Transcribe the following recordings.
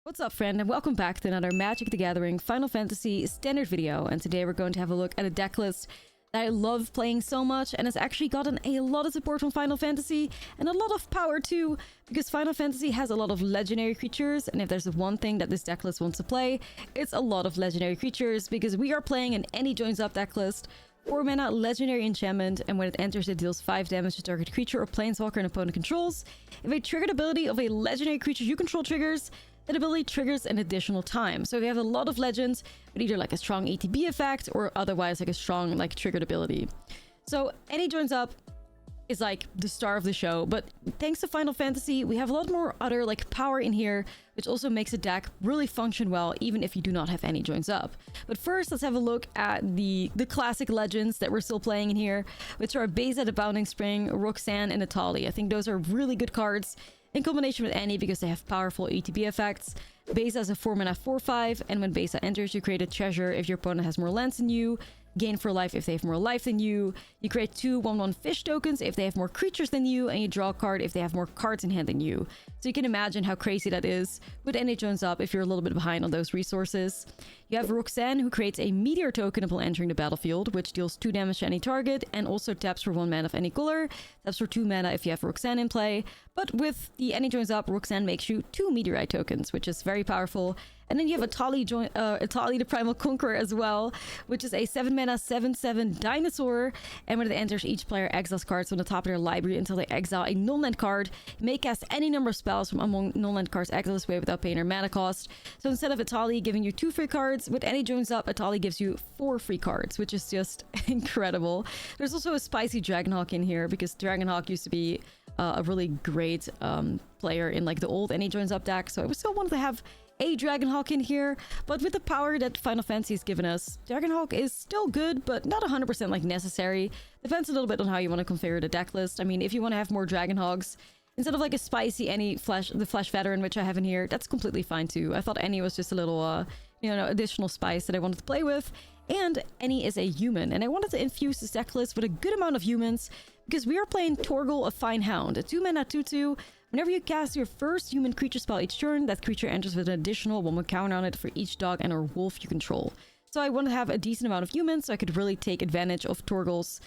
What's up, friend, and welcome back to another Magic the Gathering Final Fantasy standard video. And today we're going to have a look at a deck list that I love playing so much, and has actually gotten a lot of support from Final Fantasy and a lot of power too, because Final Fantasy has a lot of legendary creatures, and if there's one thing that this deck list wants to play, it's a lot of legendary creatures, because we are playing an Any Joins Up deck list. 4 mana legendary enchantment, and when it enters it deals 5 damage to target creature or planeswalker an opponent controls. If a triggered ability of a legendary creature you control triggers, that ability triggers an additional time. So we have a lot of legends with either like a strong ATB effect or otherwise like a strong like triggered ability. So Any Joins Up is like the star of the show, but thanks to Final Fantasy, we have a lot more other like power in here, which also makes the deck really function well, even if you do not have Any Joins Up. But first, let's have a look at the classic legends that we're still playing in here, which are Beza the Bounding Spring, Roxanne, and Natali. I think those are really good cards in combination with Annie because they have powerful ETB effects. Beza is a 4 mana 4/5, and when Beza enters, you create a treasure if your opponent has more lands than you, gain for life if they have more life than you. You create 2 1/1 fish tokens if they have more creatures than you, and you draw a card if they have more cards in hand than you. So you can imagine how crazy that is with Any Joins Up if you're a little bit behind on those resources. You have Roxanne, who creates a meteor token upon entering the battlefield, which deals 2 damage to any target and also taps for 1 mana of any color. Taps for 2 mana if you have Roxanne in play. But with the Any Joins Up, Roxanne makes you 2 meteorite tokens, which is very powerful. And then you have Atali the Primal Conqueror as well, which is a 7 mana 7/7 dinosaur. And when it enters, each player exiles cards from the top of their library until they exile a non-land card. You may cast any number of spells from among non-land cards exiled this way without paying their mana cost. So instead of Atali giving you 2 free cards, with Any Joins Up, Atali gives you 4 free cards, which is just incredible. There's also a spicy Dragonhawk in here, because Dragonhawk used to be a really great player in like the old Any Joins Up deck. So I still wanted to have a Dragonhawk in here, but with the power that Final Fantasy has given us, Dragonhawk is still good, but not 100% like necessary. Depends a little bit on how you want to configure the deck list. I mean, if you want to have more Dragonhawks, instead of like a spicy the Flesh Veteran, which I have in here, that's completely fine too. I thought Any was just a little, additional spice that I wanted to play with. And Any is a human, and I wanted to infuse this deck list with a good amount of humans, because we are playing Torgal, a Fine Hound, a 2 mana 2/2. Whenever you cast your first human creature spell each turn, that creature enters with an additional 1 counter on it for each dog and or wolf you control. So I want to have a decent amount of humans so I could really take advantage of Torgal's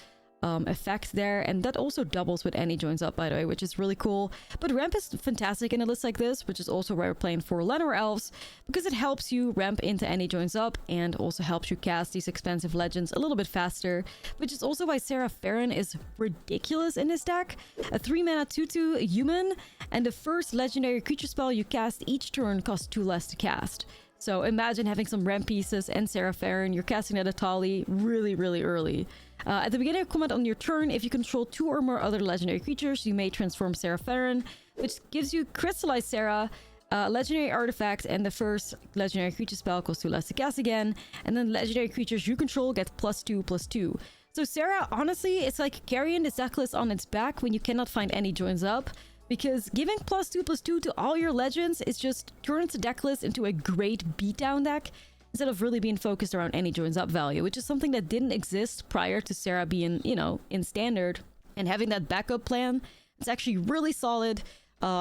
effect there, and that also doubles with Any Joins Up, by the way, which is really cool. But ramp is fantastic in a list like this, which is also why we're playing 4 Llanowar Elves, because it helps you ramp into Any Joins Up and also helps you cast these expensive legends a little bit faster, which is also why Sarah Farron is ridiculous in this deck. A 3 mana 2/2 human, and the first legendary creature spell you cast each turn costs 2 less to cast. So imagine having some ramp pieces and Sarah Farron, you're casting at Atali really, really early. At the beginning of combat on your turn, if you control 2 or more other legendary creatures, you may transform Sarah Farron, which gives you Crystallized Sarah, legendary artifact, and the first legendary creature spell costs 2 less to cast again, and then legendary creatures you control get +2/+2. So Sarah, honestly, it's like carrying this deck list on its back when you cannot find Any Joins Up, because giving +2/+2 to all your legends is just turns the deck list into a great beatdown deck, instead of really being focused around Any Joins Up value, which is something that didn't exist prior to Sarah being, in standard. And having that backup plan, it's actually really solid,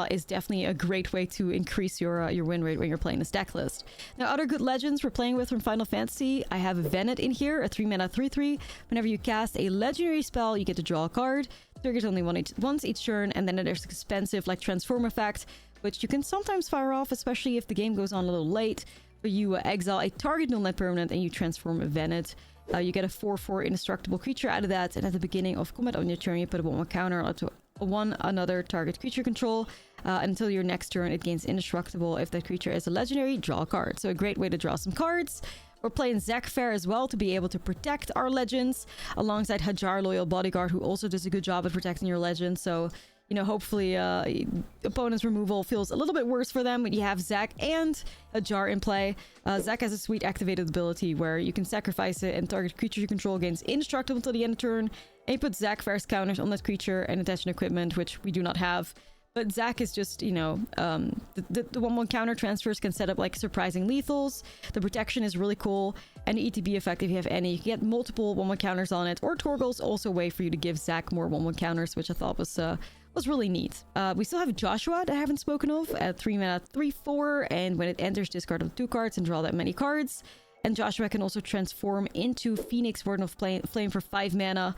is definitely a great way to increase your win rate when you're playing this deck list. Now, other good legends we're playing with from Final Fantasy, I have Venet in here, a 3 mana 3/3. Whenever you cast a legendary spell, you get to draw a card. Triggers only once each turn, and then there's expensive like Transform effect, which you can sometimes fire off, especially if the game goes on a little late. But you exile a target non-land permanent and you transform a Venet. You get a 4/4 indestructible creature out of that, and at the beginning of combat on your turn, you put a 1 counter up to another target creature control. Until your next turn, it gains indestructible. If that creature is a legendary, draw a card. So a great way to draw some cards. We're playing Zakfair as well to be able to protect our legends, alongside Hajar, Loyal Bodyguard, who also does a good job at protecting your legends. So, hopefully opponent's removal feels a little bit worse for them when you have Zac and Hajar in play. Zac has a sweet activated ability where you can sacrifice it and target creature you control gains indestructible until the end of turn. And you put Zakfair's counters on that creature and attach an equipment, which we do not have. But Zac is just, the 1/1 counter transfers can set up like surprising lethals. The protection is really cool. And the ETB effect, if you have any, you can get multiple 1/1 counters on it. Or Torgal's also a way for you to give Zac more 1/1 counters, which I thought was was really neat. We still have Joshua that I haven't spoken of at 3 mana 3/4, and when it enters, discard of 2 cards and draw that many cards. And Joshua can also transform into Phoenix Warden of Flame for 5 mana,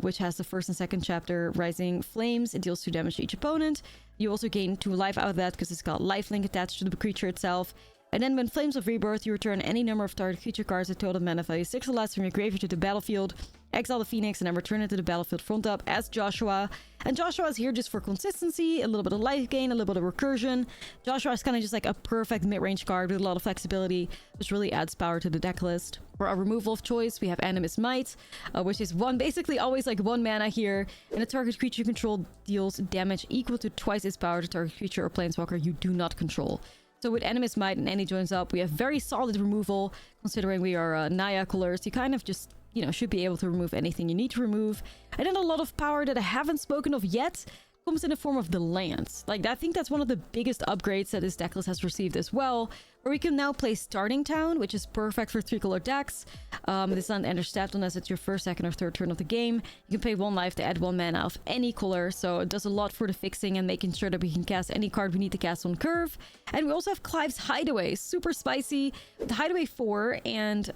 which has the first and second chapter Rising Flames. It deals 2 damage to each opponent. You also gain 2 life out of that because it's got lifelink attached to the creature itself. And then when Flames of Rebirth, you return any number of target creature cards with total mana value 6 or less from your graveyard to the battlefield, exile the Phoenix, and then return it to the battlefield front up as Joshua. And Joshua is here just for consistency, a little bit of life gain, a little bit of recursion. Joshua is kind of just like a perfect mid-range card with a lot of flexibility, which really adds power to the deck list. For our removal of choice, we have Animus Might, which is basically always like 1 mana here, and a target creature you control deals damage equal to twice its power to target creature or planeswalker you do not control. So with Animus Might and any joins up, we have very solid removal, considering we are Naya colors. You kind of just, you know, should be able to remove anything you need to remove. And then a lot of power that I haven't spoken of yet comes in the form of the lands. Like, I think that's one of the biggest upgrades that this deck list has received as well, where we can now play Starting Town, which is perfect for 3-color decks. This land enters stat unless it's your first, second, or third turn of the game. You can pay 1 life to add 1 mana of any color, so it does a lot for the fixing and making sure that we can cast any card we need to cast on curve. And we also have Clive's Hideaway, super spicy. The Hideaway 4, and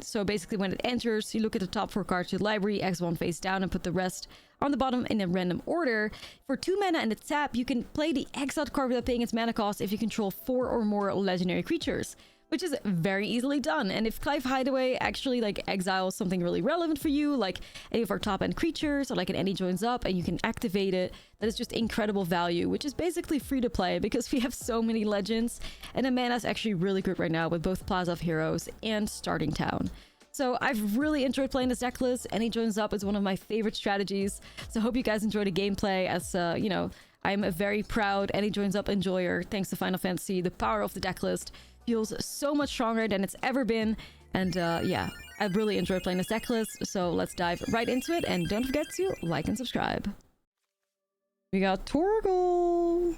so basically when it enters, you look at the top 4 cards of your library, X1 face down, and put the rest on the bottom in a random order. For 2 mana and a tap, you can play the exiled card without paying its mana cost if you control 4 or more legendary creatures, which is very easily done. And if Clive Hideaway actually like exiles something really relevant for you, like any of our top end creatures, or like an any joins up and you can activate it, that is just incredible value, which is basically free to play because we have so many legends, and the mana is actually really good right now with both Plaza of Heroes and Starting Town. So I've really enjoyed playing this deck list. Any joins up is one of my favorite strategies. So I hope you guys enjoy the gameplay, as you know, I'm a very proud Any Joins Up enjoyer. Thanks to Final Fantasy, the power of the deck list feels so much stronger than it's ever been. And yeah, I really enjoy playing this deck list. So let's dive right into it. And don't forget to like and subscribe. We got Torgal.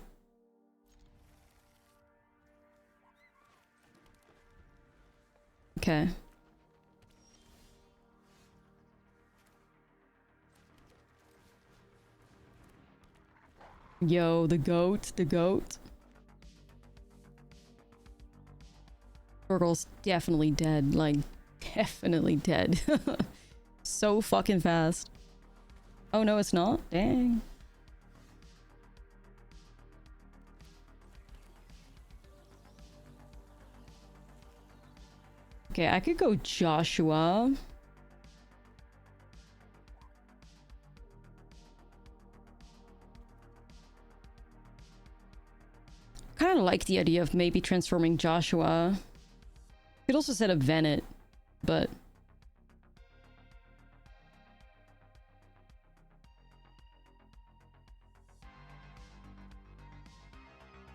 Okay. Yo, the goat, the goat. Torgal's definitely dead, like, definitely dead. So fucking fast. Oh no, it's not? Dang. Okay, I could go Joshua. Kind of like the idea of maybe transforming Joshua. Could also set up Venet, but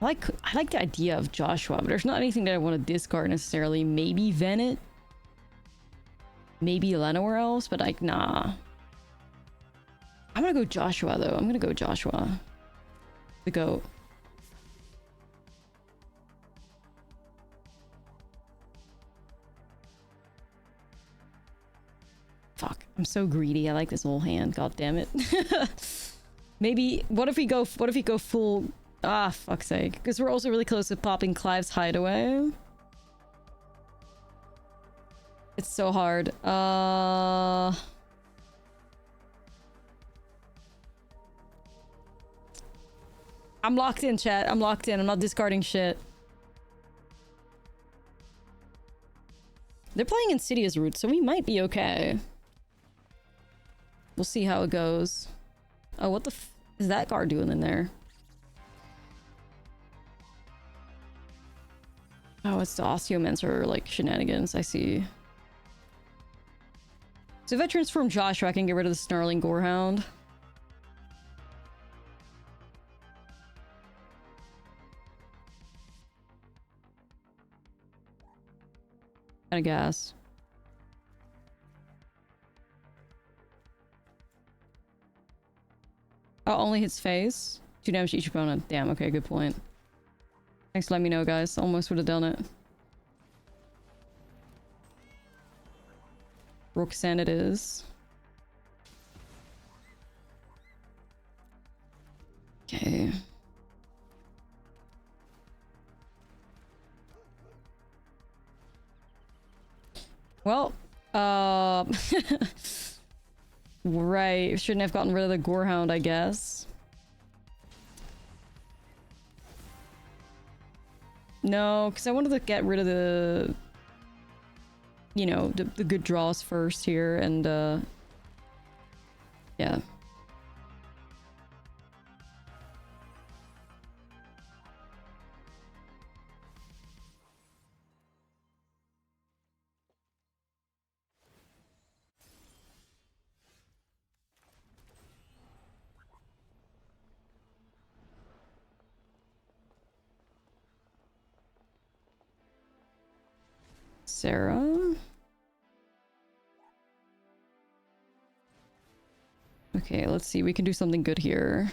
I like the idea of Joshua, but there's not anything that I want to discard necessarily. Maybe Venet, maybe anywhere else, but like nah. I'm gonna go Joshua though. I'm gonna go Joshua. The goat. Fuck, I'm so greedy. I like this whole hand. God damn it. Maybe what if we go full, ah, fuck's sake, because we're also really close to popping Clive's Hideaway. It's so hard. I'm locked in, chat. I'm locked in. I'm not discarding shit. They're playing Insidious Root, so we might be okay. We'll see how it goes. Oh, what the f is that card doing in there? Oh, it's the Osteomancer, like, shenanigans. I see. So if I transform Joshua, I can get rid of the Snarling Gorehound. Kinda gas. Oh, only hits face? 2 damage to each opponent. Damn, okay, good point. Thanks for letting me know, guys. Almost would have done it. Roxanne it is. Okay. Well, right. Shouldn't have gotten rid of the Gorehound, I guess. No, because I wanted to get rid of the... You know, the good draws first here, and, yeah. Sarah? Okay, let's see. We can do something good here.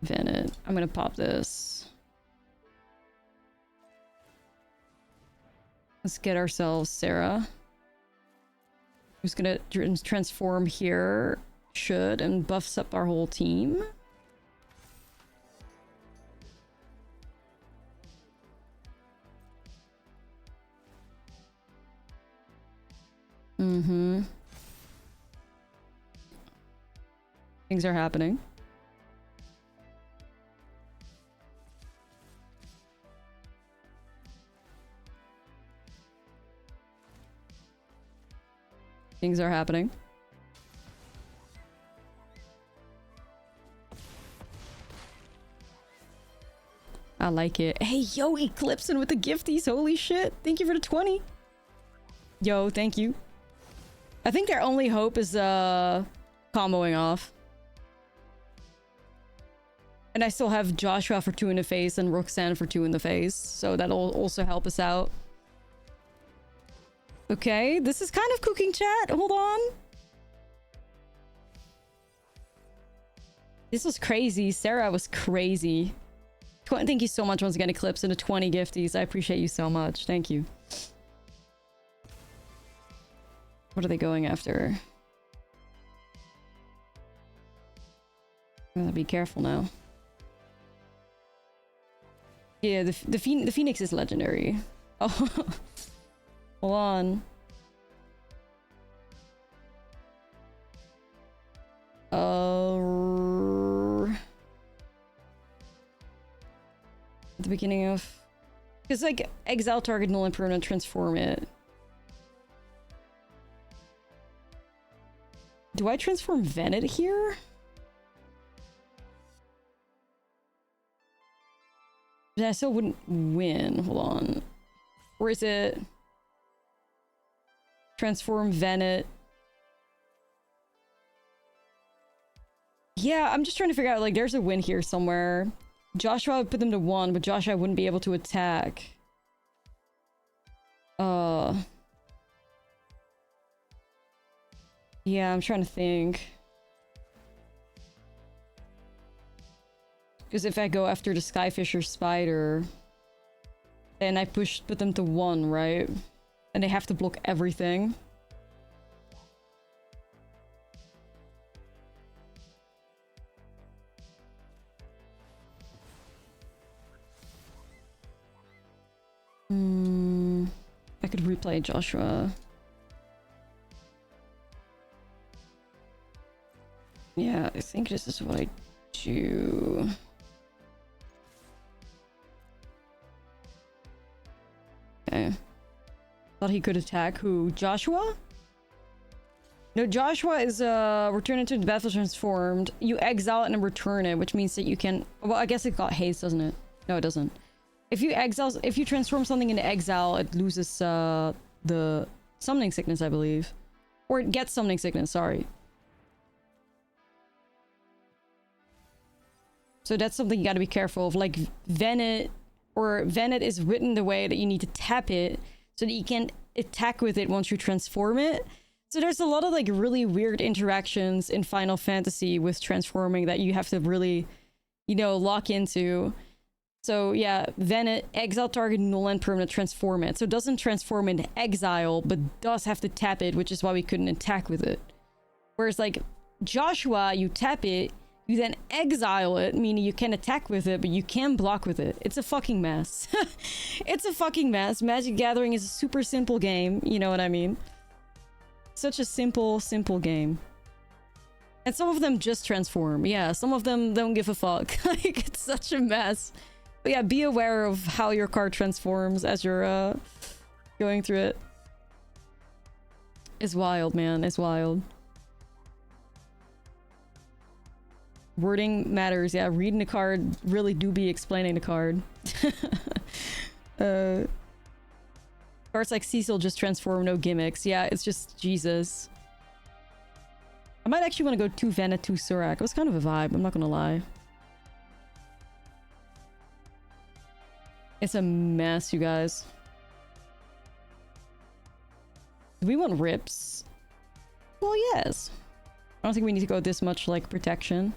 Venet. I'm gonna pop this. Let's get ourselves Sarah. Who's gonna transform here. Should, and buffs up our whole team. Mm-hmm. Things are happening. Things are happening. I like it. Hey, yo, Eclipsing with the gifties. Holy shit. Thank you for the 20. Yo, thank you. I think their only hope is comboing off. And I still have Joshua for 2 in the face and Roxanne for 2 in the face. So that'll also help us out. Okay, this is kind of cooking, chat. Hold on. This was crazy. Sarah was crazy. Thank you so much once again, Eclipse, and the 20 gifties. I appreciate you so much. Thank you. What are they going after? I'm gonna be careful now. Yeah, the Phoenix is legendary. Oh, hold on. At the beginning of... Because, like, exile target null and permanent, transform it. Do I transform Venet here? Then I still wouldn't win. Hold on. Or is it... Transform Venet? Yeah, I'm just trying to figure out, like, there's a win here somewhere. Joshua would put them to 1, but Joshua wouldn't be able to attack. Yeah, I'm trying to think. Because if I go after the Skyfisher Spider, then I put them to 1, right? And they have to block everything. I could replay Joshua. Yeah, I think this is what I do. Okay. Thought he could attack who? Joshua? No, Joshua is return into the battle transformed. You exile it and return it, which means that you can... Well, I guess it got haste, doesn't it? No, it doesn't. If you transform something into exile, it loses the summoning sickness, I believe. Or it gets summoning sickness, sorry. So that's something you gotta be careful of. Like, Venet is written the way that you need to tap it so that you can attack with it once you transform it. So there's a lot of, like, really weird interactions in Final Fantasy with transforming that you have to really, you know, lock into. So yeah, Venet, exile target null and permanent, transform it. So it doesn't transform into exile, but does have to tap it, which is why we couldn't attack with it. Whereas, like, Joshua, you tap it, You then exile it, meaning you can attack with it, but you can block with it. It's a fucking mess. It's a fucking mess. Magic Gathering is a super simple game, you know what I mean? Such a simple game. And some of them just transform. Yeah, some of them don't give a fuck. Like, it's such a mess. But yeah, be aware of how your card transforms as you're going through it. It's wild, man. It's wild. Wording matters. Yeah, reading the card really do be explaining the card. Cards like Cecil just transform, no gimmicks. Yeah, it's just Jesus. I might actually want to go 2 Vanna, 2 Surak. It was kind of a vibe, I'm not gonna lie. It's a mess, you guys. Do we want rips? Well, yes. I don't think we need to go this much, like, protection.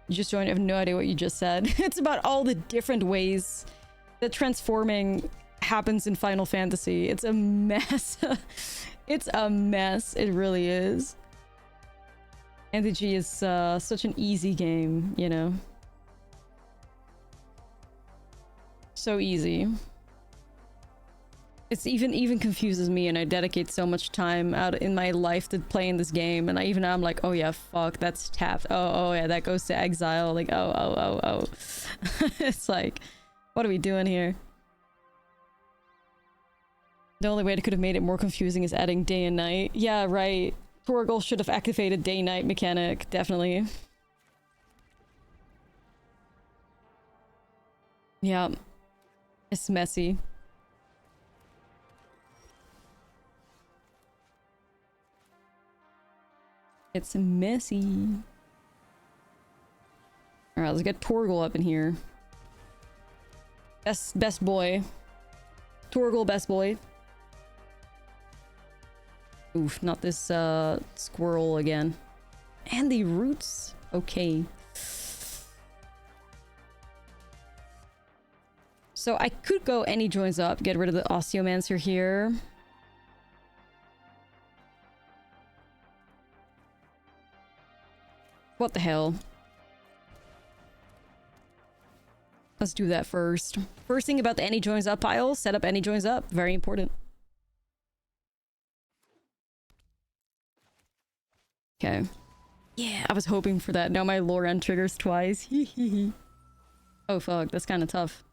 You just joined, I have no idea what you just said. It's about all the different ways that transforming happens in Final Fantasy. It's a mess. It's a mess. It really is. MTG is such an easy game, you know? So easy. It's even confuses me, and I dedicate so much time out in my life to playing this game, and I'm like, oh yeah, fuck, that's tapped. Oh yeah, that goes to exile. Like, oh. It's like, what are we doing here? The only way they could have made it more confusing is adding day and night. Yeah, right. Torgal should have activated day-night mechanic, definitely. Yeah. It's messy. It's messy. Alright, let's get Torgal up in here. Best boy. Torgal, best boy. Oof, not this squirrel again. And the roots? Okay. So I could go any joins up, get rid of the Osteomancer here. What the hell? Let's do that first. First thing about the any joins up pile, set up any joins up. Very important. Okay. Yeah, I was hoping for that. Now my Loran triggers twice. Oh fuck, that's kind of tough.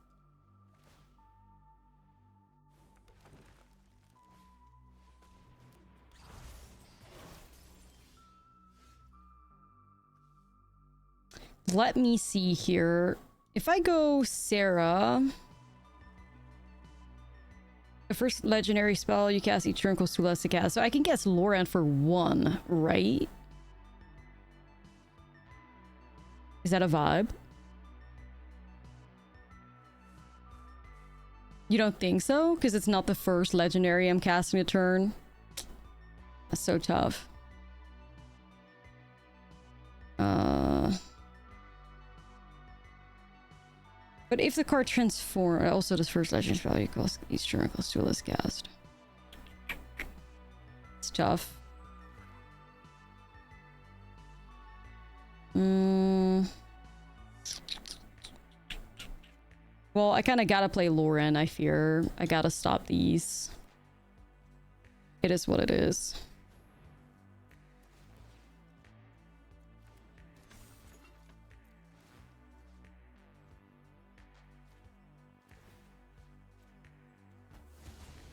Let me see here. If I go Sarah... The first legendary spell you cast each turn equals 2 less to cast. So I can guess Loran for 1, right? Is that a vibe? You don't think so? Because it's not the first legendary I'm casting a turn. That's so tough. But if the card transforms, also this first legendary spell equals each turn equals 2 less cast. It's tough. Well, I kind of gotta play Loran, I fear. I gotta stop these. It is what it is.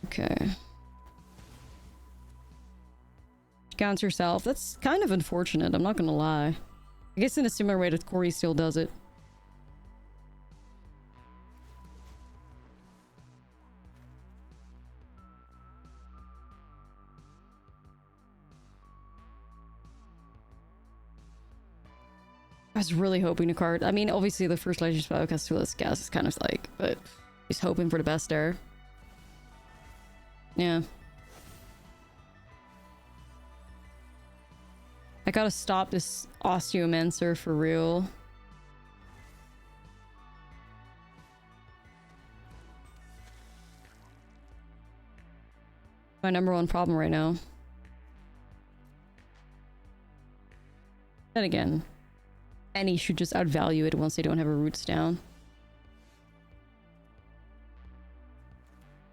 Okay. She counts herself. That's kind of unfortunate, I'm not gonna lie. I guess in a similar way that Corey still does it. I was really hoping to card. I mean, obviously the first legendary spell casts 2 less gas is kind of like, but he's hoping for the best there. Yeah. I gotta stop this Osteomancer for real. My number one problem right now. Then again, any should just outvalue it once they don't have a roots down.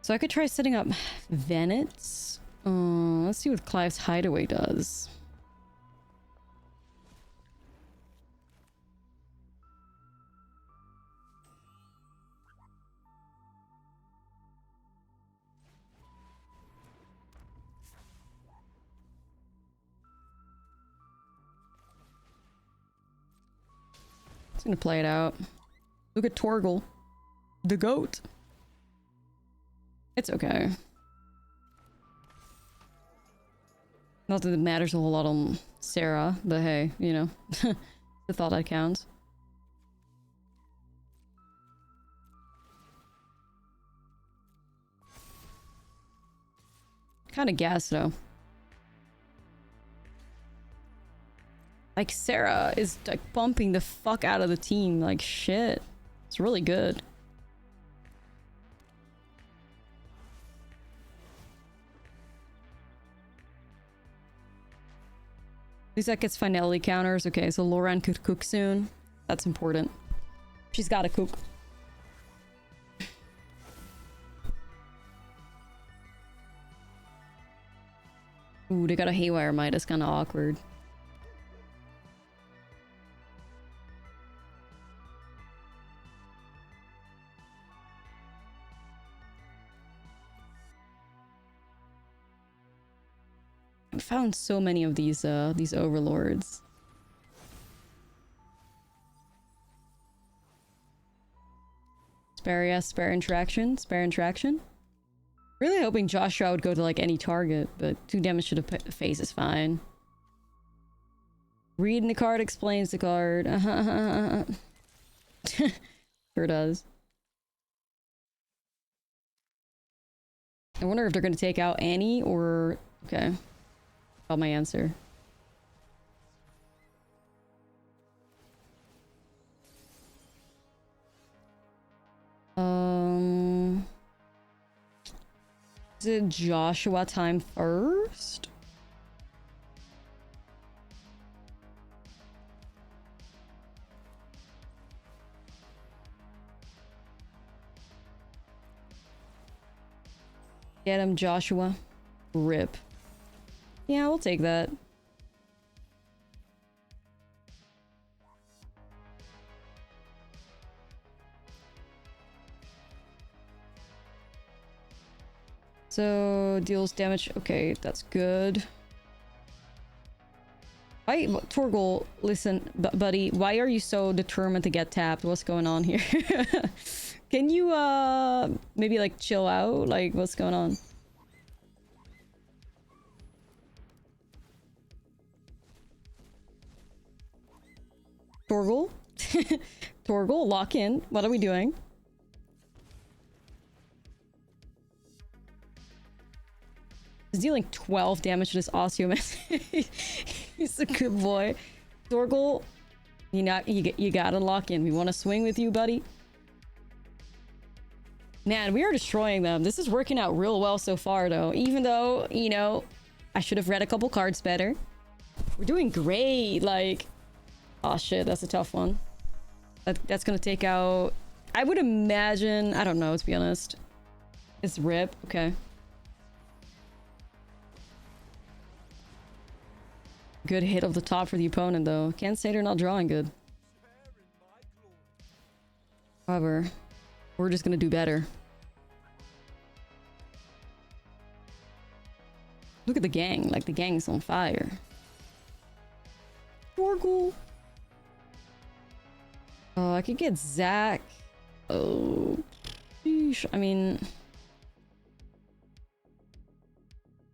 So I could try setting up Venets. Let's see what Clive's Hideaway does. Just gonna play it out. Look at Torgal. The goat. It's okay. Not that it matters a whole lot on Sarah, but hey, you know. The thought that counts. Kinda gas though. Like, Sarah is, like, bumping the fuck out of the team. Like, shit. It's really good. At least that gets finality counters. Okay, so Lauren could cook soon. That's important. She's gotta cook. Ooh, they got a Haywire Might. That's kinda awkward. I found so many of these overlords. Spare, yes, spare interaction, spare interaction. Really hoping Joshua would go to like any target, but 2 damage to the face is fine. Reading the card explains the card. Sure does. I wonder if they're gonna take out Annie or... Okay. Got my answer. Is it Joshua time first? Get him, Joshua. Rip. Yeah, we'll take that. So, deals damage. Okay, that's good. Why, Torgal, listen, buddy, why are you so determined to get tapped? What's going on here? Can you, maybe, like, chill out? Like, what's going on? Torgal? Torgal, lock in. What are we doing? He's dealing 12 damage to this Osteoman. He's a good boy. Torgal, you gotta lock in. We want to swing with you, buddy. Man, we are destroying them. This is working out real well so far, though. Even though, you know, I should have read a couple cards better. We're doing great. Like, oh shit, that's a tough one. That's gonna take out... I would imagine... I don't know, to be honest. It's Rip. Okay. Good hit of the top for the opponent, though. Can't say they're not drawing good. However, we're just gonna do better. Look at the gang. Like, the gang's on fire. Torgal. Oh, I could get Zach. Oh, sheesh. I mean...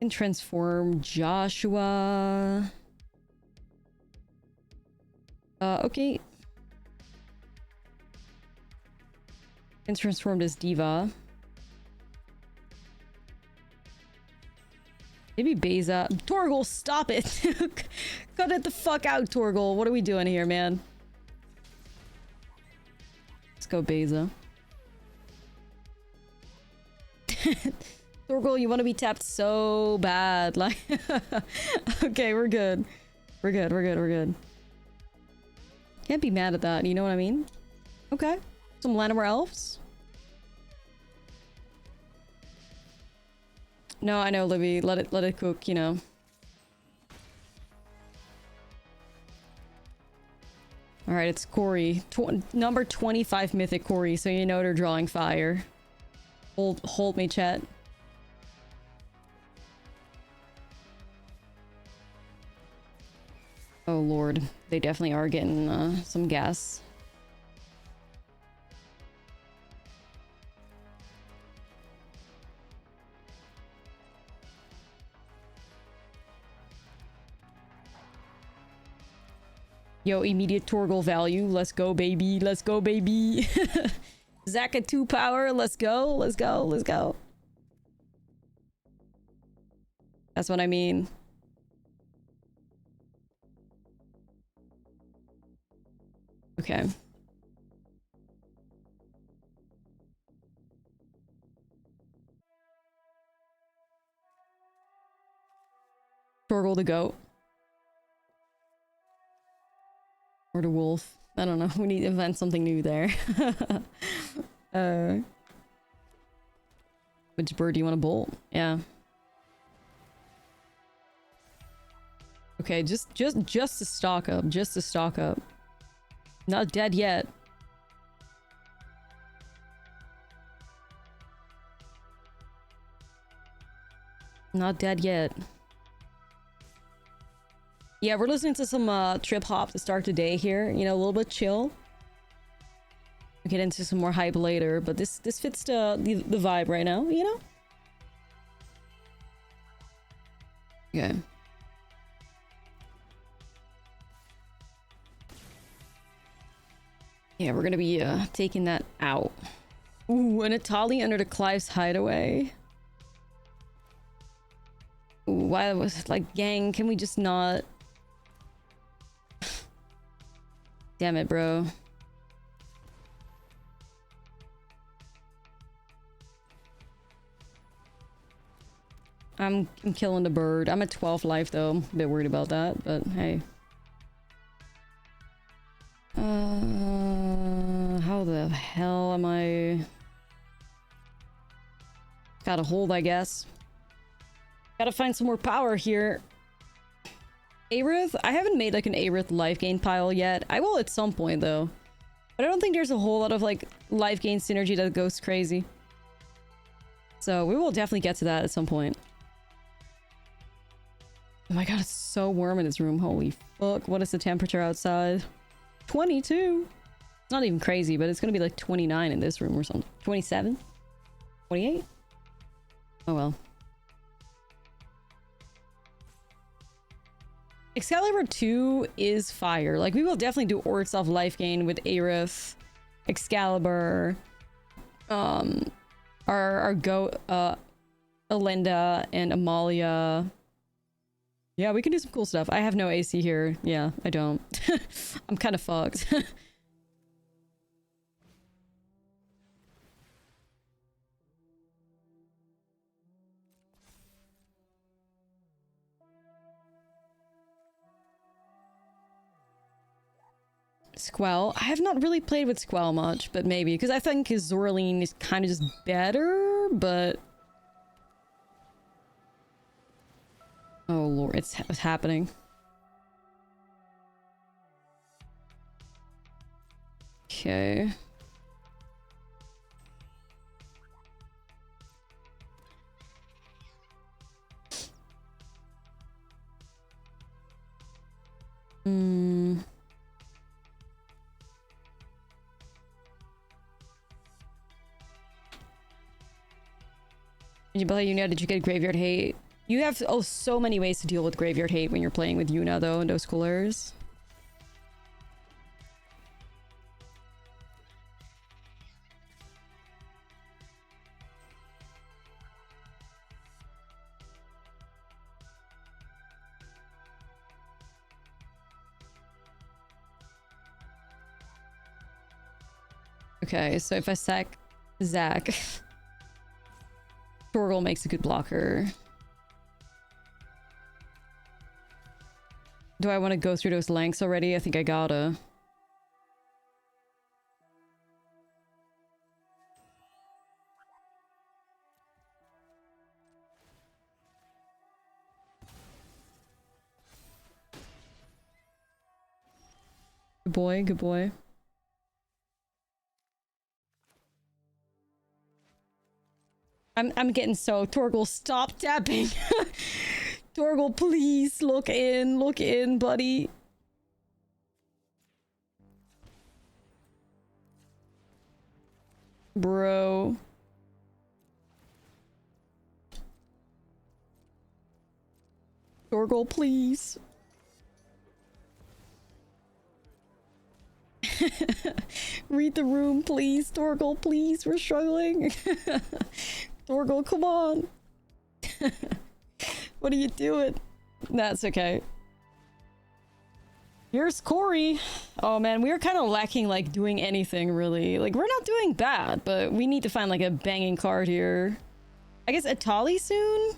can transform Joshua. Okay. Can transform this Diva. Maybe Beza. Torgal, stop it! Cut it the fuck out, Torgal. What are we doing here, man? Let's go Beza. Torgal, you want to be tapped so bad. Like, okay, we're good. We're good, we're good, we're good. Can't be mad at that, you know what I mean? Okay. Some Llanowar elves. No, I know, Libby. Let it cook, you know. Alright, it's Corey. Number 25 mythic Corey, so you know they're drawing fire. Hold me, chat. Oh lord, they definitely are getting some gas. Yo, immediate Torgal value. Let's go, baby. Let's go, baby. Zack at 2 power. Let's go. Let's go. Let's go. That's what I mean. Okay. Torgal the goat. Or the wolf. I don't know. We need to invent something new there. Which bird do you want to bolt? Yeah. Okay, just to stock up. Just to stock up. Not dead yet. Not dead yet. Yeah, we're listening to some trip hop to start the day here. You know, a little bit chill. We'll get into some more hype later, but this fits the vibe right now, you know? Okay. Yeah, we're gonna be taking that out. Ooh, an Itali under the Clive's hideaway. Ooh, why was it like, gang, can we just not... Damn it, bro. I'm killing the bird. I'm at 12 life though. I'm a bit worried about that, but hey. How the hell am I? Gotta hold, I guess. Gotta find some more power here. Aerith? I haven't made like an Aerith life gain pile yet. I will at some point though. But I don't think there's a whole lot of like life gain synergy that goes crazy. So we will definitely get to that at some point. Oh my god, it's so warm in this room. Holy fuck. What is the temperature outside? 22. It's not even crazy, but it's gonna be like 29 in this room or something. 27? 28? Oh well. Excalibur 2 is fire. Like, we will definitely do Ortsolf life gain with Aerith, Excalibur, our goat, Alinda, and Amalia. Yeah, we can do some cool stuff. I have no AC here. Yeah, I don't. I'm kind of fucked. Squall. I have not really played with Squall much, but maybe. Because I think his Zorline is kind of just better, but... Oh lord, it's happening. Okay. Hmm... Did you play Yuna? Did you get graveyard hate? You have so many ways to deal with graveyard hate when you're playing with Yuna though, and those coolers. Okay, so if I sack Zack Torgal makes a good blocker. Do I want to go through those lengths already? I think I gotta. Good boy, good boy. I'm getting so Torgal, stop tapping. Torgal, please look in, buddy. Bro. Torgal, please. Read the room, please. Torgal, please. We're struggling. Torgal, come on. What are you doing? That's okay. Here's Corey. Oh man, we are kind of lacking like doing anything really. Like we're not doing bad, but we need to find like a banging card here. I guess Atali soon?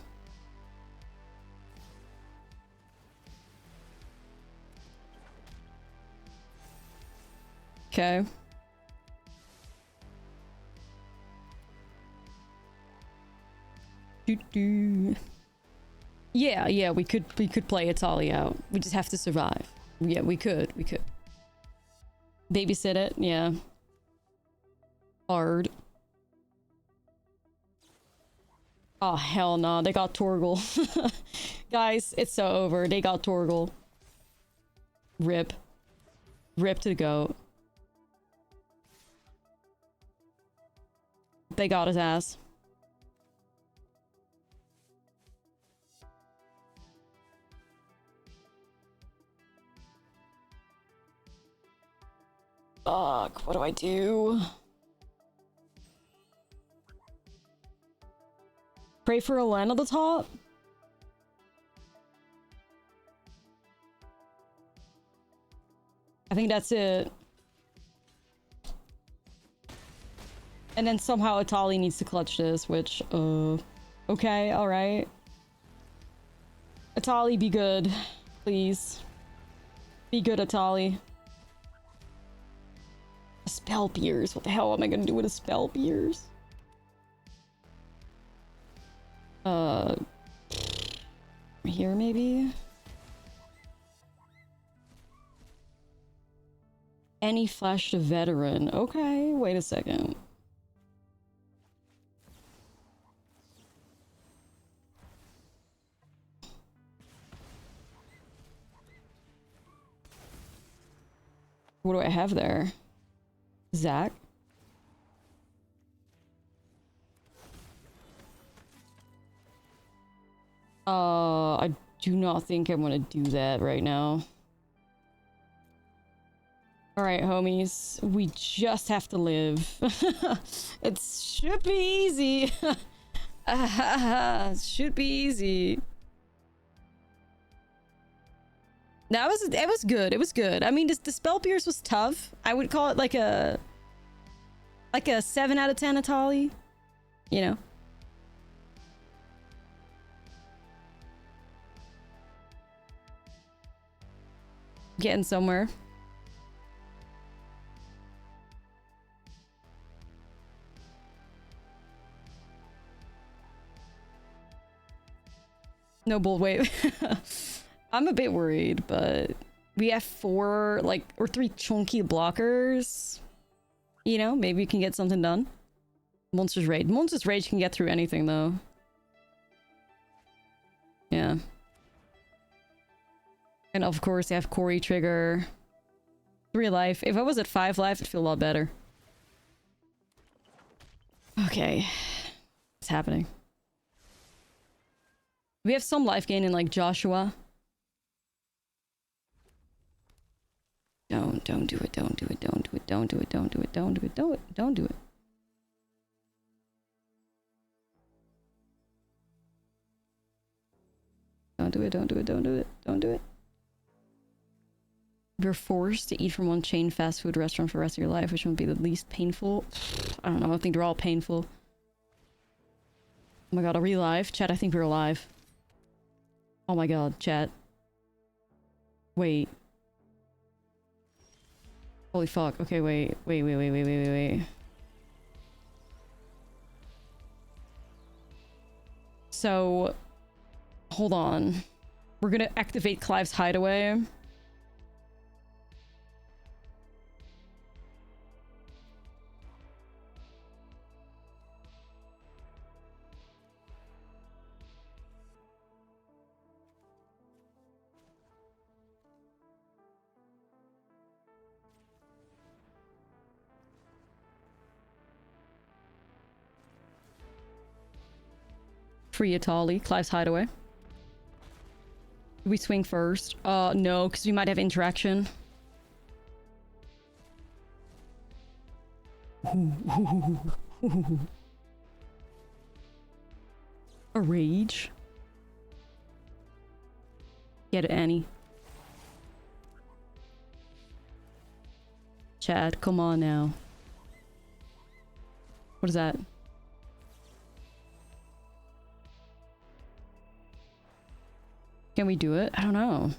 Okay. Yeah, we could play Atali out. We just have to survive. Yeah, we could. Babysit it, yeah. Hard. Oh, hell no, they got Torgal. Guys, it's so over. They got Torgal. Rip. Rip to the goat. They got his ass. Fuck, what do I do? Pray for a land at the top? I think that's it. And then somehow Atali needs to clutch this, which, okay, alright. Atali, be good. Please. Be good, Atali. Spell Pierce. What the hell am I gonna do with a Spell Pierce? Here maybe? Any Flash to Veteran. Okay, wait a second. What do I have there? Zach? I do not think I'm gonna do that right now. Alright, homies. We just have to live. It should be easy. It should be easy. That was, it was good. It was good. I mean, the Spell Pierce was tough. I would call it like a 7 out of 10 Atali. You know. Getting somewhere. No bold wave. I'm a bit worried, but we have 4, like, or 3 chunky blockers. You know, maybe we can get something done. Monster's Rage. Monster's Rage can get through anything, though. Yeah. And of course, they have Corey trigger. 3 life. If I was at 5 life, I'd feel a lot better. Okay. What's happening? We have some life gain in, like, Joshua. Don't do it, don't do it, don't do it, don't do it, don't do it, don't do it, don't do it. Don't do it, don't do it, don't do it, don't do it. You're forced to eat from one chain fast food restaurant for the rest of your life, which would be the least painful. I don't know, I think they're all painful. Oh my god, are we live? Chat, I think we're live. Oh my god, chat. Wait. Holy fuck. Okay, wait. Wait. So, hold on. We're gonna activate Clive's hideaway. Free Atali, Clive's hideaway. Do we swing first? No, because we might have interaction. A rage? Get it, Annie. Chad, come on now. What is that? Can we do it? I don't know.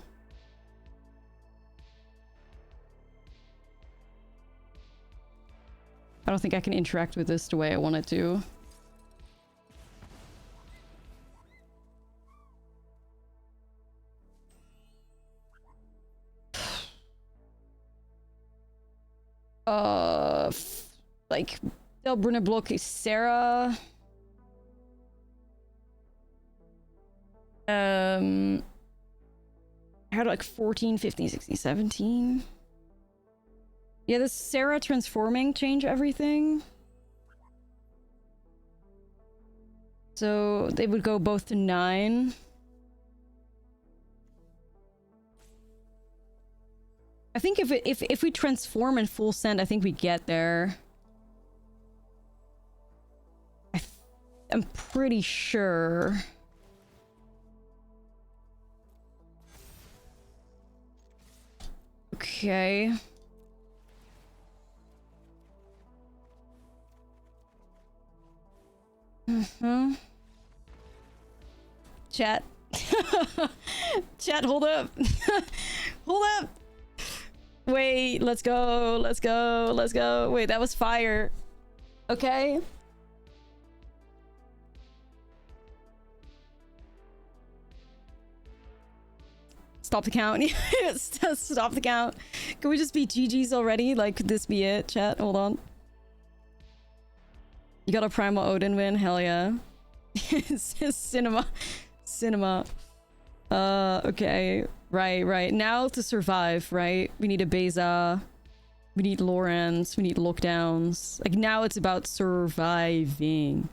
I don't think I can interact with this the way I want it to. Like, Delbrunner block is Sarah. I had like 14, 15, 16, 17. Yeah, does Sarah transforming change everything? So they would go both to 9. I think if we transform in full send, I think we get there. I'm pretty sure. Okay. Chat. Chat, hold up. Hold up. Wait, let's go. Wait, that was fire. Okay. Stop the count. Stop the count. Can we just be GG's already? Like, could this be it, chat? Hold on. You got a Primal Odin win? Hell yeah. Cinema. Okay. Right. Now to survive, right? We need a Beza. We need Lawrence. We need lockdowns. Like, now it's about surviving.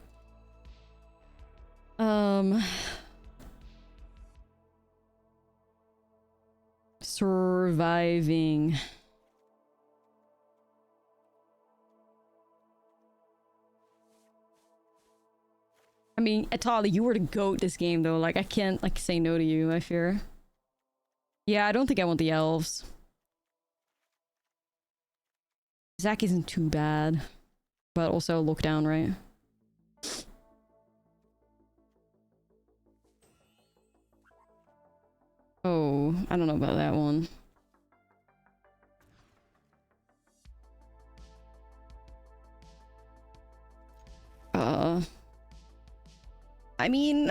Surviving. I mean, Atali, you were the GOAT this game, though. Like, I can't, like, say no to you, I fear. Yeah, I don't think I want the elves. Zac isn't too bad. But also lockdown, right? Oh, I don't know about that one. I mean,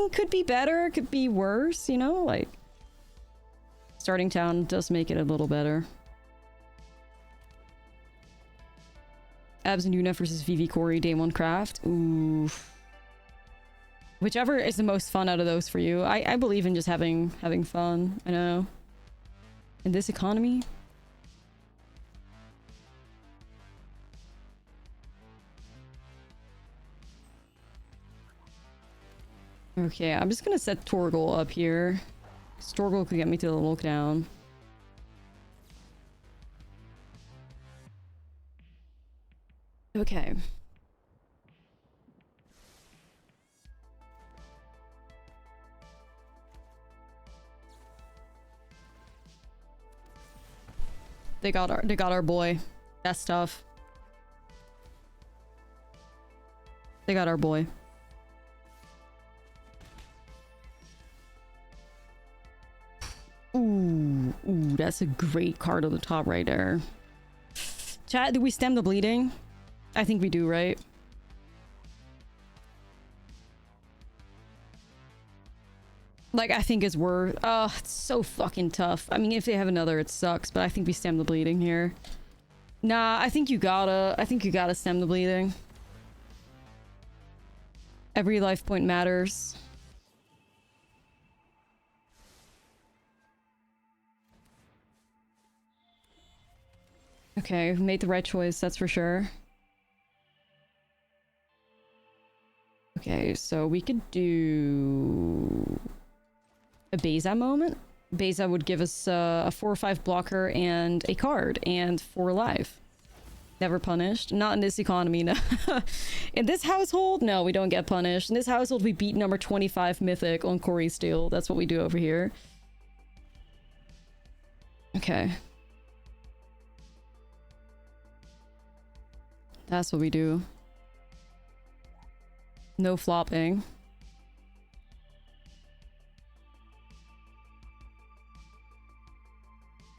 could be better, could be worse, you know? Like, starting town does make it a little better. Abs and Yuna versus Vivi Corey, Day 1 Craft. Ooh. Whichever is the most fun out of those for you. I believe in just having fun. I know. In this economy. Okay, I'm just gonna set Torgal up here. Torgal could get me to the lockdown. Okay. They got our boy. That's tough. They got our boy. Ooh, ooh, that's a great card on the top right there. Chat, do we stem the bleeding? I think we do, right? Like, I think it's worth... Oh, it's so fucking tough. I mean, if they have another, it sucks, but I think we stem the bleeding here. Nah, I think you gotta stem the bleeding. Every life point matters. Okay, we made the right choice, that's for sure. Okay, so we could do a Beza moment. Beza would give us a 4 or 5 blocker and a card and 4 life. Never punished. Not in this economy, no. In this household, no, we don't get punished. In this household, we beat number 25 mythic on Corey Steele. That's what we do over here. Okay. That's what we do. No flopping.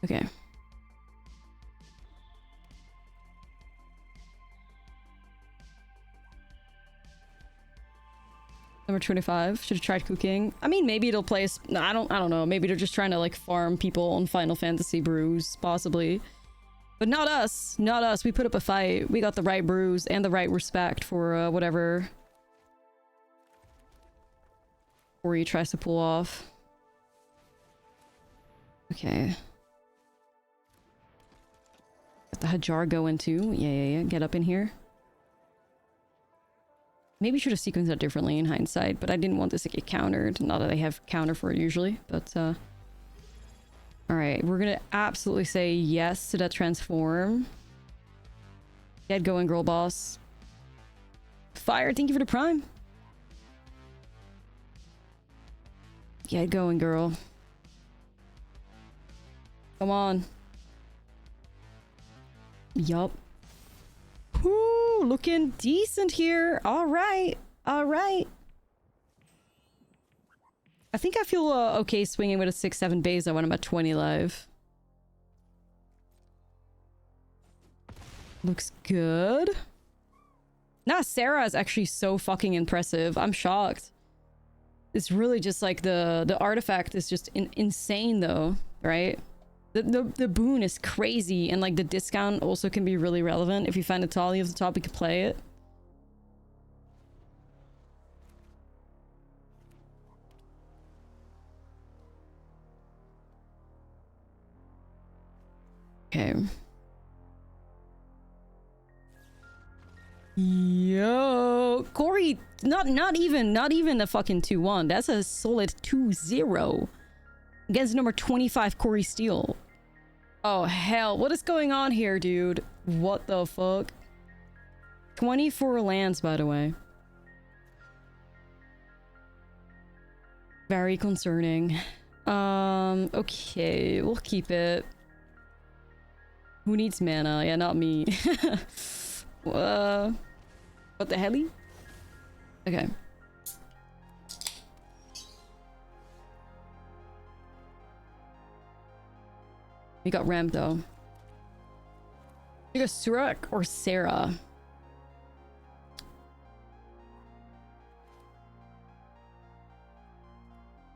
Okay. Number 25. Should have tried cooking. I mean, maybe it'll place... No, I don't know. Maybe they're just trying to, like, farm people on Final Fantasy brews, possibly. But not us. Not us. We put up a fight. We got the right brews and the right respect for whatever Ori tries to pull off. Okay. Got the Hajar going too. Yeah. Get up in here. Maybe should have sequenced that differently in hindsight, but I didn't want this to get countered. Not that I have counter for it usually, but alright, we're gonna absolutely say yes to that transform. Get going, girl boss. Fire, thank you for the prime. Get going, girl. Come on. Yup. Whoo, looking decent here. Alright. Alright. I think I feel okay swinging with a 6-7 Beza when I'm at 20 live. Looks good. Nah, Sarah is actually so fucking impressive. I'm shocked. It's really just like the artifact is just insane though, right? The boon is crazy, and like the discount also can be really relevant. If you find a Tali of the top, you can play it. Okay. Yo, Corey, not even a fucking 2-1. That's a solid 2-0 against number 25 Corey Steele. Oh hell, what is going on here, dude? What the fuck? 24 lands, by the way. Very concerning. Okay, we'll keep it. Who needs mana? Yeah, not me. What the helly? Okay. We got Ram though. You got Surak or Sarah?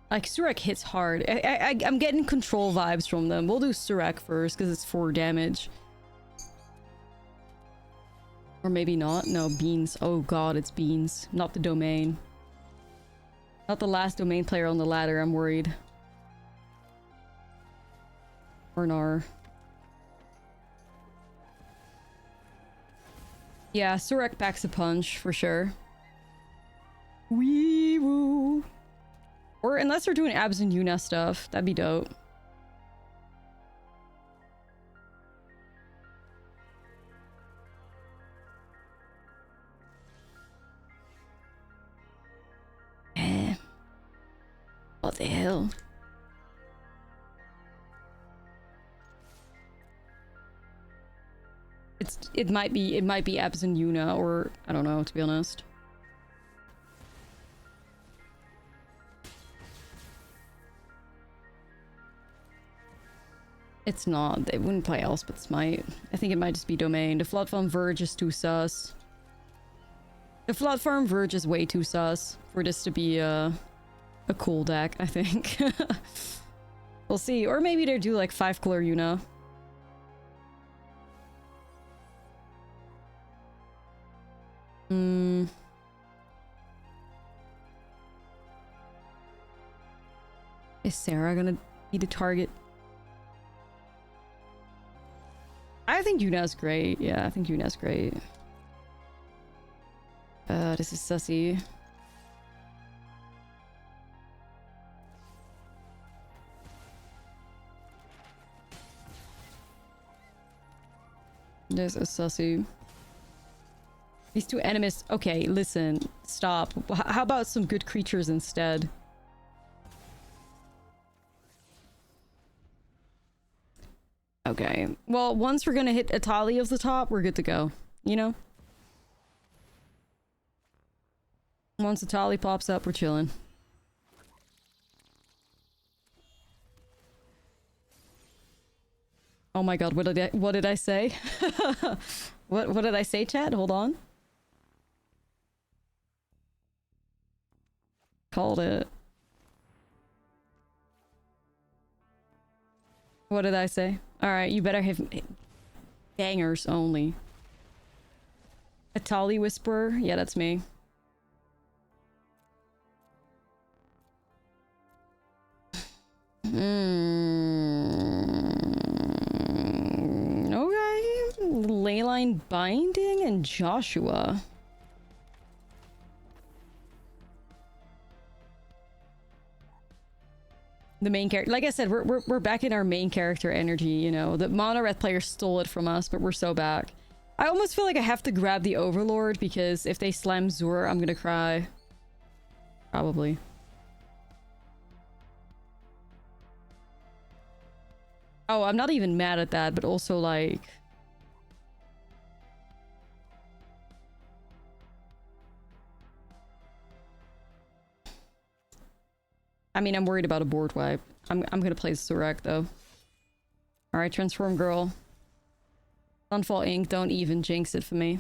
Like, Surak hits hard. I'm getting control vibes from them. We'll do Surak first because it's 4 damage. Or maybe not. No, Beans. Oh god, it's Beans. Not the domain. Not the last domain player on the ladder, I'm worried. Or Nar. Yeah, Surak packs a punch, for sure. Wee woo. Or unless they're doing Abs and Yuna stuff, that'd be dope. What the hell? It might be Abs and Yuna, or I don't know, to be honest. It's not. They wouldn't play Elspeth Smite. I think it might just be Domain. The Flood Farm Verge is too sus. The Flood Farm Verge is way too sus for this to be a cool deck, I think. We'll see. Or maybe they do like 5-color Yuna. Is Sarah gonna be the target? I think Yuna's great. Yeah, I think Yuna's great. This is sussy. This is sussy. These two enemies. Okay, listen. Stop. How about some good creatures instead? Okay. Well, once we're gonna hit a tally of the top, we're good to go. You know? Once the tally pops up, we're chilling. Oh my god, what did I say? What did I say, chat? Hold on. Called it. What did I say? Alright, you better have bangers only. A Tali Whisperer? Yeah, that's me. Okay. Leyline Binding and Joshua. The main character, like I said, we're back in our main character energy, you know. The mono red player stole it from us, but we're so back. I almost feel like I have to grab the Overlord because if they slam Zur, I'm gonna cry. Probably. Oh, I'm not even mad at that, but also like... I mean, I'm worried about a board wipe. I'm gonna play Surek though. Alright, Transform Girl. Sunfall Ink, don't even jinx it for me.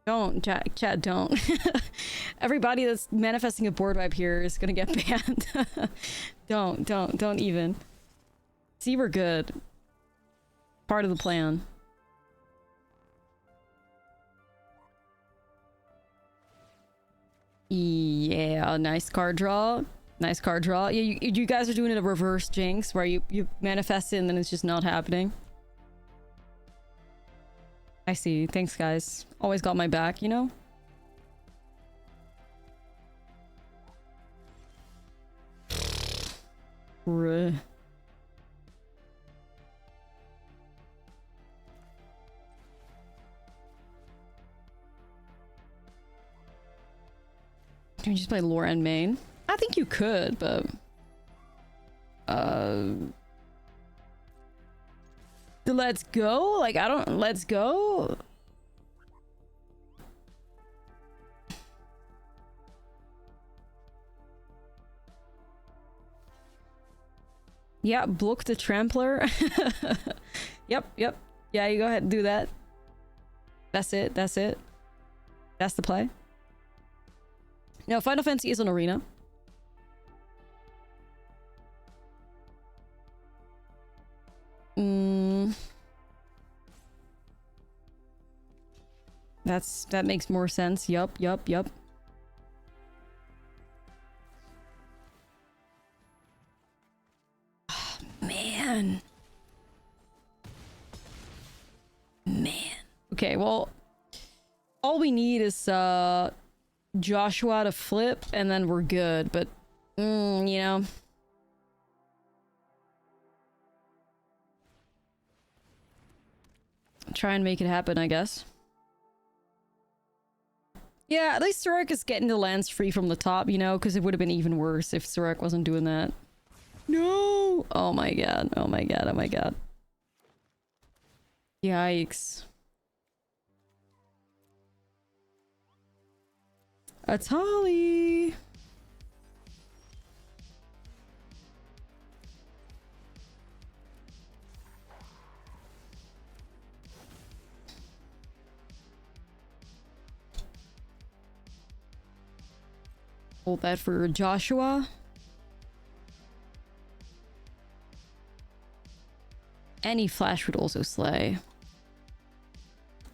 Don't, chat, don't. Everybody that's manifesting a board wipe here is gonna get banned. Don't even. See, we're good. Part of the plan. Yeah, nice card draw. Nice card draw. Yeah, you guys are doing it a reverse jinx where you manifest it and then it's just not happening. I see. Thanks, guys. Always got my back, you know? Ruh. Can you just play lore and main? I think you could, but... Let's go? Like, I don't... Let's go? Yeah, block the Trampler. Yep. Yeah, you go ahead and do that. That's it. That's the play. No, Final Fantasy is an arena. That makes more sense. Yup. Oh, man. Okay, well, all we need is Joshua to flip and then we're good, but you know, try and make it happen, I guess. Yeah, at least Surek is getting the lands free from the top, you know, because it would have been even worse if Surek wasn't doing that. No! Oh my god. Yikes. Atali! Hold that for Joshua. Any flash would also slay.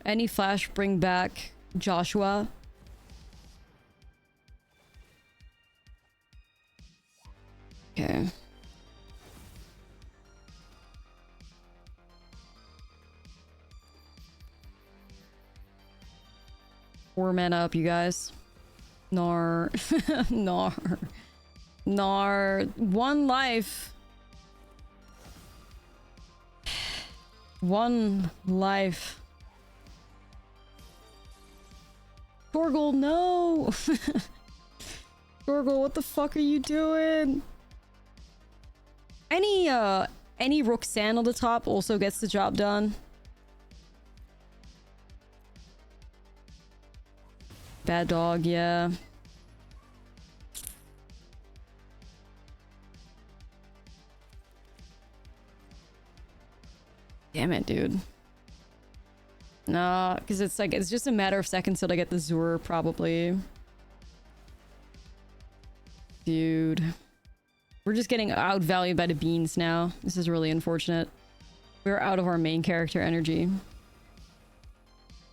Any flash bring back Joshua. Okay. Four men up, you guys. Nar. Nar. Nar. One life. One life. Torgal, no! Torgal, what the fuck are you doing? Any Roxanne on the top also gets the job done. Bad dog, yeah. Damn it, dude. Nah, because it's like, it's just a matter of seconds till I get the Zur, probably. Dude. We're just getting outvalued by the beans now. This is really unfortunate. We're out of our main character energy.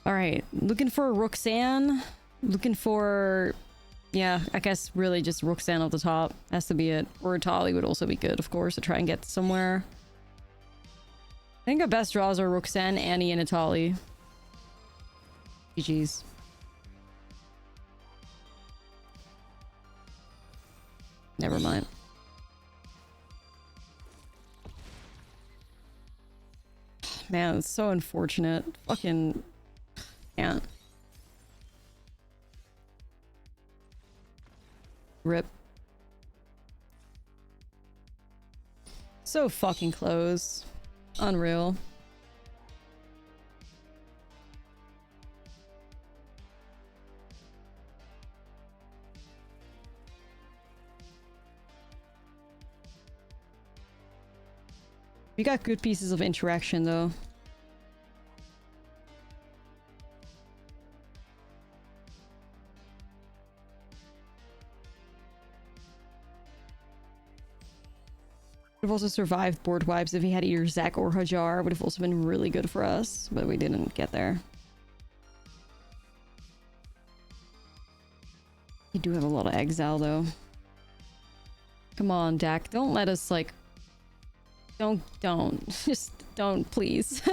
Alright, looking for Roxanne. Looking for... yeah, I guess really just Roxanne off the top. Has to be it. Or Atali would also be good, of course, to try and get somewhere. I think our best draws are Roxanne, Annie, and Atali. GG's. Never mind. Man, it's so unfortunate. Fucking... can't. Rip. So fucking close. Unreal. We got good pieces of interaction though. Would have also survived board wipes if he had either Zac or Hajar. Would have also been really good for us, but we didn't get there. You do have a lot of exile though. Come on, Dak. Don't let us like... Don't. Just don't, please.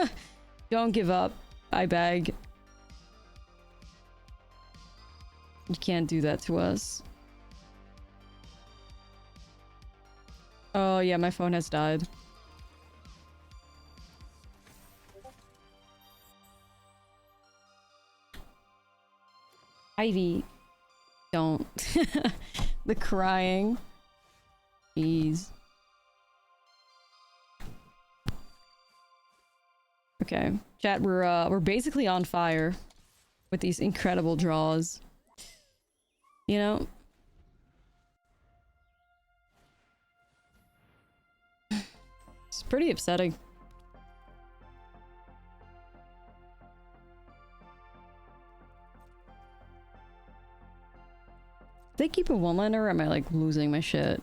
Don't give up. I beg. You can't do that to us. Oh yeah, my phone has died. Ivy. Don't. The crying. Jeez. Okay, chat, we're basically on fire with these incredible draws. You know? It's pretty upsetting. They keep a one-liner, or am I like losing my shit?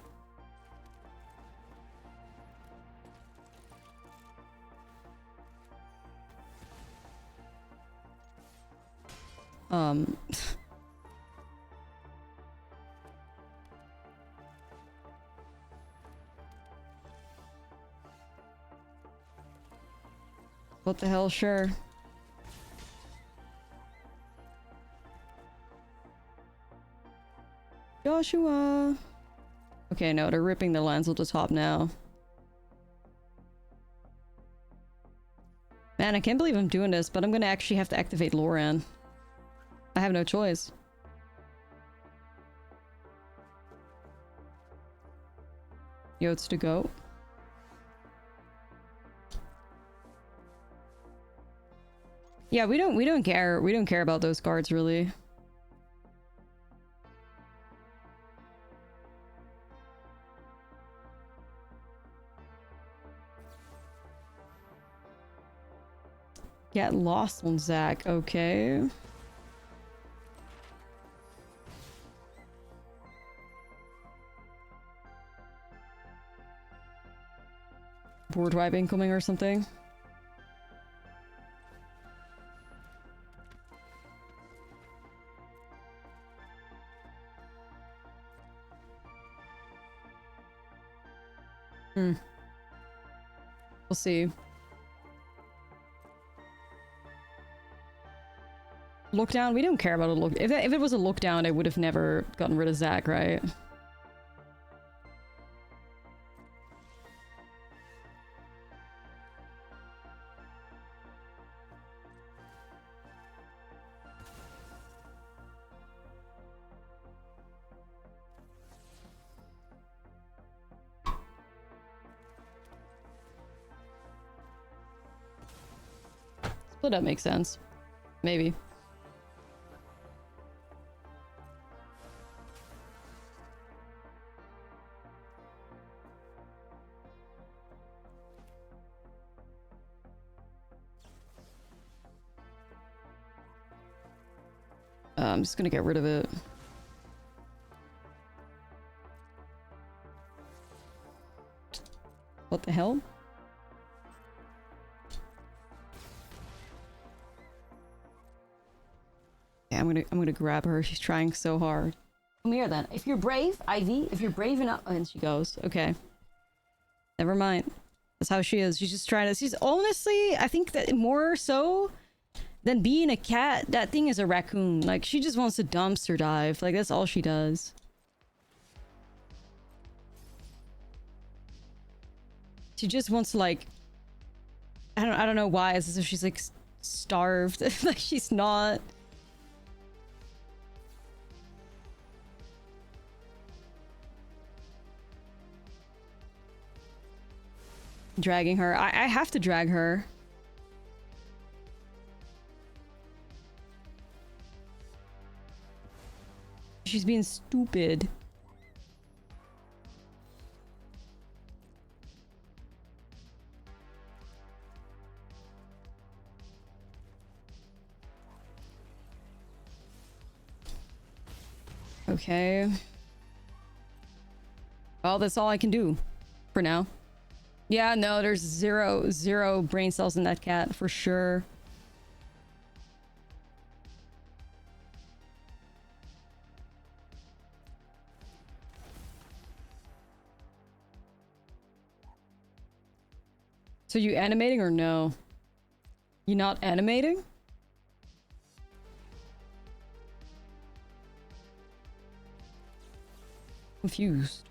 What the hell, sure. Joshua! Okay, no, they're ripping the lands off the top now. Man, I can't believe I'm doing this, but I'm gonna actually have to activate Loran. I have no choice. Yotes to go. Yeah, we don't care about those cards really. Get lost on Zach. Okay. Board wipe incoming or something. We'll see. Lookdown? We don't care about a look. If it was a lookdown, I would have never gotten rid of Zach, right? Split up makes sense. Maybe. I'm just gonna get rid of it. What the hell? Yeah, I'm gonna grab her. She's trying so hard. Come here then. If you're brave, Ivy, if you're brave enough, and she goes, okay. Never mind. That's how she is. She's just trying to, she's honestly, I think that more so than being a cat, that thing is a raccoon. Like, she just wants to dumpster dive. Like, that's all she does. She just wants to, like, I don't know why. It's as if she's, like, starved. Like, she's not. Dragging her. I have to drag her. She's being stupid. Okay. Well, that's all I can do for now. Yeah, no, there's zero brain cells in that cat for sure. So you animating or no? You not animating? Confused.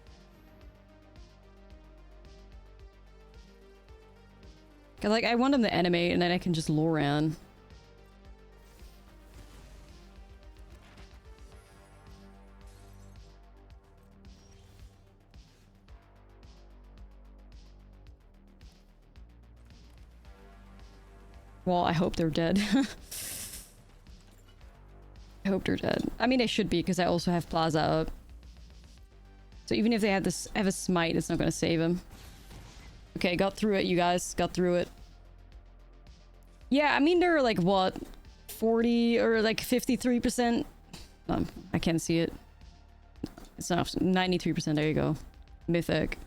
Cause like I want him to animate and then I can just Loran. Well, I hope they're dead. I hope they're dead. I mean, they should be because I also have Plaza up. So even if they have a smite, it's not gonna save him. Okay, got through it, you guys. Got through it. Yeah, I mean, they're like, what? 40 or like 53%? I can't see it. It's not 93%. There you go. Mythic.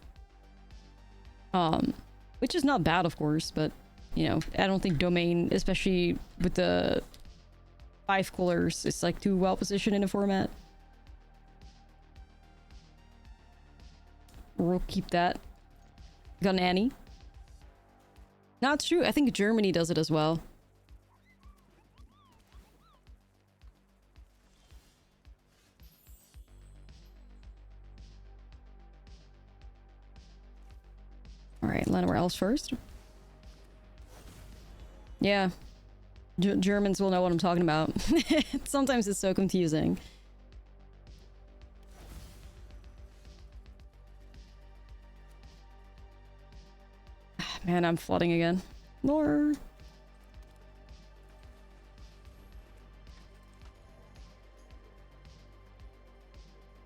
Which is not bad, of course, but, you know, I don't think domain, especially with the 5 colors, is like too well positioned in the format. We'll keep that. Got an Annie. Not true. I think Germany does it as well. Alright, Llanowar Elves first. Yeah. Germans will know what I'm talking about. Sometimes it's so confusing. Man, I'm flooding again. Lore.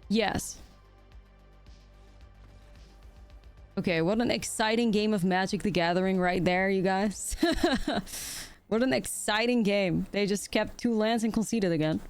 Yes. Okay, what an exciting game of Magic the Gathering right there, you guys. What an exciting game. They just kept 2 lands and conceded again.